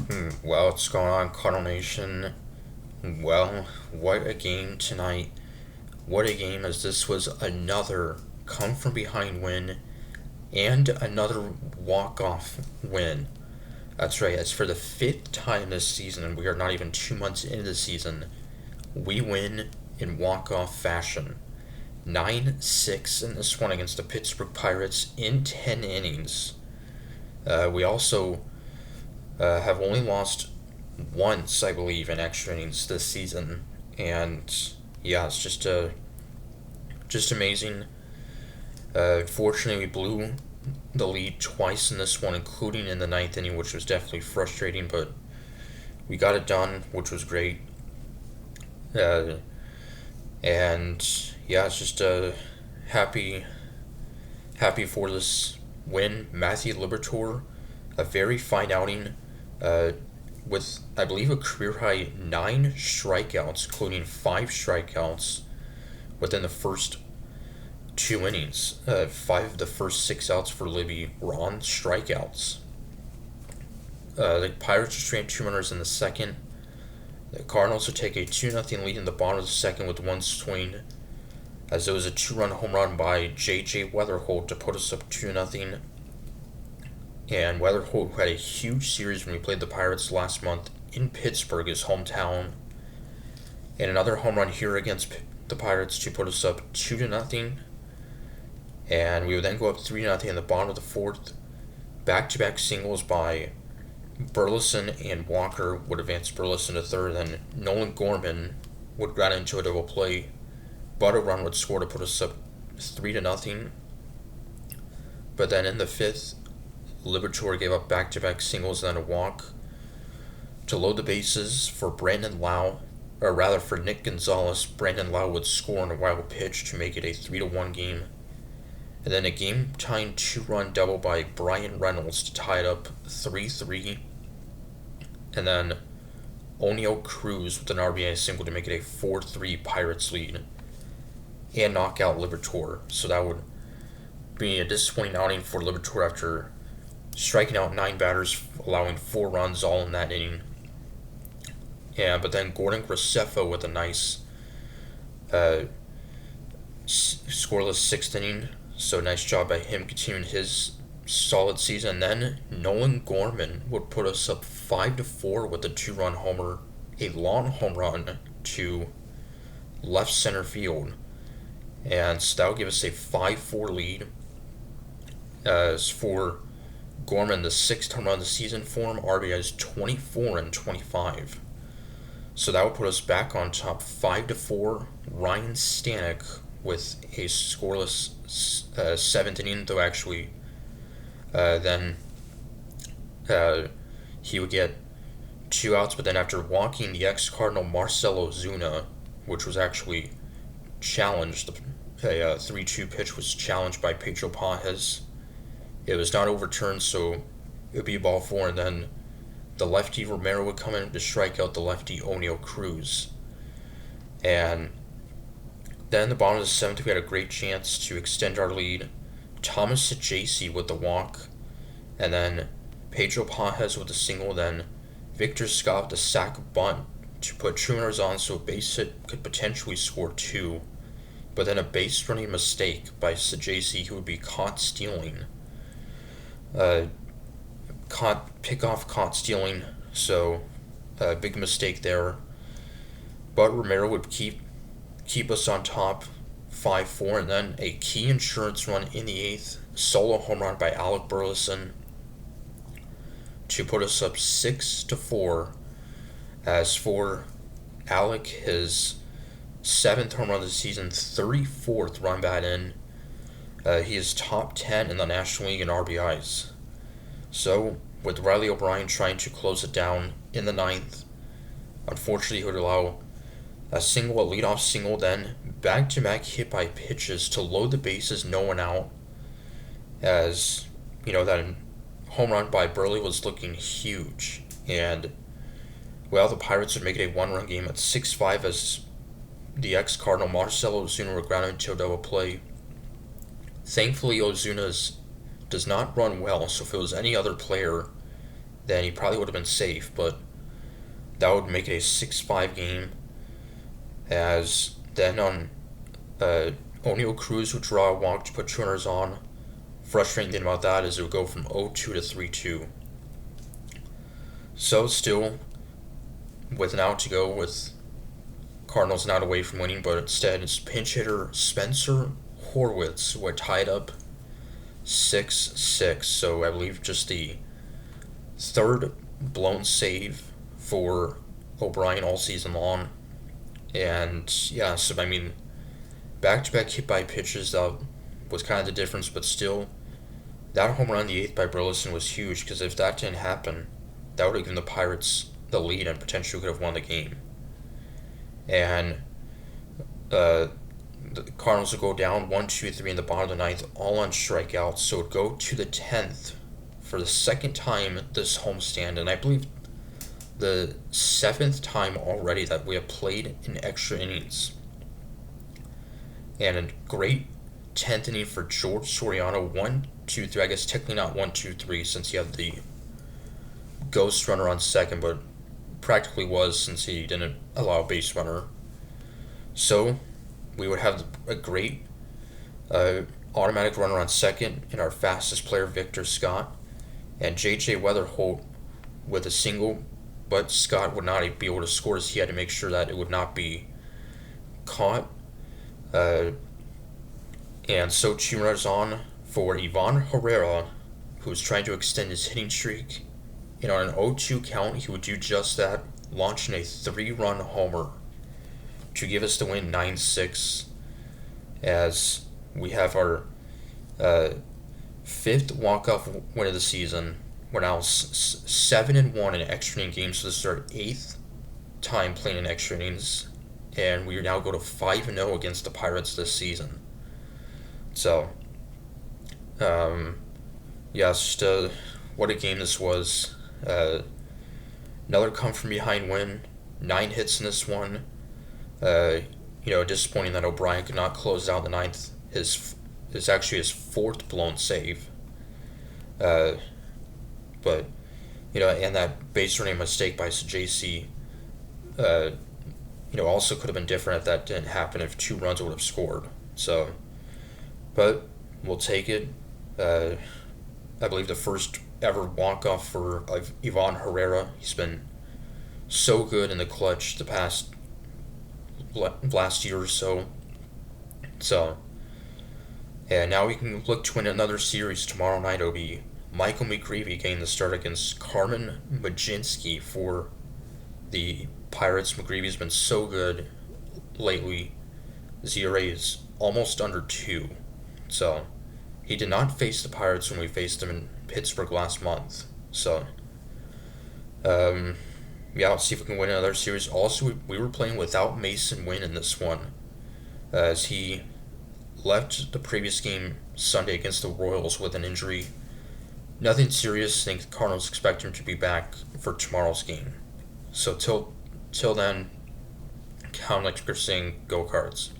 Well, what's going on, Cardinal Nation? Well, what a game tonight. What a game, as this was another come from behind win and another walk-off win. That's right, it's for the fifth time this season, and we are not even 2 months into the season. We win in walk-off fashion. 9-6 in this one against the Pittsburgh Pirates in 10 innings. We also have only lost once, I believe, in extra innings this season, and yeah, it's just amazing. Fortunately, we blew the lead twice in this one, including in the ninth inning, which was definitely frustrating, but we got it done, which was great. Uh, and yeah, it's just happy happy for this win. Matthew Liberatore, a very fine outing. Uh, with, I believe, a career high 9 strikeouts, including 5 strikeouts within the first 2 innings. 5 of the first 6 outs for Libby were on strikeouts. The Pirates are stranded 2 runners in the second. The Cardinals would take a 2-0 lead in the bottom of the second with one swing, as there was a 2-run home run by J.J. Weatherholt to put us up 2-0. And Weatherholt had a huge series when he played the Pirates last month in Pittsburgh, his hometown. And another home run here against the Pirates to put us up 2-0. And we would then go up 3-0 in the bottom of the fourth. Back-to-back singles by Burleson and Walker would advance Burleson to third. Then Nolan Gorman would ground into a double play, but a run would score to put us up 3-0. But then in the fifth, Liberatore gave up back-to-back singles and then a walk to load the bases for Brandon Lau, or rather for Nick Gonzalez. Brandon Lau would score on a wild pitch to make it a 3-1 game. And then a game-tying 2-run double by Brian Reynolds to tie it up 3-3. And then Oneil Cruz with an RBI single to make it a 4-3 Pirates lead and knock out Liberatore. So that would be a disappointing outing for Liberatore after striking out 9 batters, allowing 4 runs all in that inning. Yeah, but then Gordon Graceffo with a nice scoreless 6th inning. So nice job by him continuing his solid season. And then Nolan Gorman would put us up 5-4 with a 2-run homer, a long home run to left center field. And so that would give us a 5-4 lead. As for Gorman, the 6th home run of the season for him, RBIs 24 and 25. So that would put us back on top 5-4. Ryan Stanek with a scoreless 7th inning, though actually then he would get 2 outs, but then after walking the ex-Cardinal Marcell Ozuna, which was actually challenged, a 3-2 pitch was challenged by Pedro Pages. It was not overturned, so it would be ball 4, and then the lefty Romero would come in to strike out the lefty Oneil Cruz. And then in the bottom of the 7th, we had a great chance to extend our lead. Thomas Sajaci with the walk, and then Pedro Pages with a single, then Victor Scott with a sac bunt to put 2 runners on, so a base hit could potentially score 2. But then a base running mistake by Sajaci, who would be caught stealing. Caught stealing, so a big mistake there. But Romero would keep us on top 5-4, and then a key insurance run in the 8th, solo home run by Alec Burleson to put us up 6-4. As for Alec, his 7th home run of the season, 34th run bat in. He is top 10 in the National League in RBIs. So, with Riley O'Brien trying to close it down in the 9th, unfortunately he would allow a leadoff single, then back-to-back hit by pitches to load the bases, no one out. As, that home run by Burley was looking huge. And, well, the Pirates would make it a 1-run game at 6-5 as the ex-Cardinal Marcell Ozuna would ground into a double play. Thankfully, Ozuna does not run well, so if it was any other player, then he probably would have been safe, but that would make it a 6-5 game. As then on O'Neal Cruz would draw a walk to put 2 runners on. Frustrating thing about that is it would go from 0-2 to 3-2. So still, with an out to go, with Cardinals not away from winning, but instead it's pinch hitter Spencer Horwitz who had tied up 6-6. So I believe just the third blown save for O'Brien all season long. And yeah, so I mean, back-to-back hit by pitches, that was kind of the difference, but still, that home run in the 8th by Burleson was huge, because if that didn't happen, that would have given the Pirates the lead and potentially could have won the game. And the Cardinals would go down 1-2-3 in the bottom of the 9th, all on strikeouts, so it would go to the 10th for the second time this homestand, and I believe the 7th time already that we have played in extra innings. And a great 10th inning for George Soriano, 1-2-3. I guess technically not 1-2-3 since he had the ghost runner on second, but practically was since he didn't allow a base runner. So we would have a great automatic runner on second and our fastest player, Victor Scott, and J.J. Weatherholt with a single, but Scott would not be able to score as he had to make sure that it would not be caught. And so 2 runners on for Ivan Herrera, who was trying to extend his hitting streak. And on an 0-2 count, he would do just that, launching a 3-run homer to give us the win 9-6, as we have our 5th walk-off win of the season. We're now 7-1 in extra inning games, so this is our 8th time playing in extra innings, and we now go to 5-0 against the Pirates this season. So, yeah, it's just what a game this was. Another come-from-behind win, 9 hits in this one. Disappointing that O'Brien could not close out the 9th. Is actually his 4th blown save. But, and that base running mistake by JC, also could have been different if that didn't happen, if 2 runs would have scored. So, but we'll take it. I believe the first ever walk-off for Ivan Herrera. He's been so good in the clutch the past last year or so. So, and now we can look to win another series tomorrow night. It'll be Michael McGreevy getting the start against Carmen Majinski for the Pirates. McGreevy's been so good lately. His ERA is almost under 2. So, he did not face the Pirates when we faced them in Pittsburgh last month. So, let's see if we can win another series. Also, we were playing without Mason Wynn in this one, as he left the previous game Sunday against the Royals with an injury. Nothing serious. I think the Cardinals expect him to be back for tomorrow's game. So till then, count like you're saying, go Cards.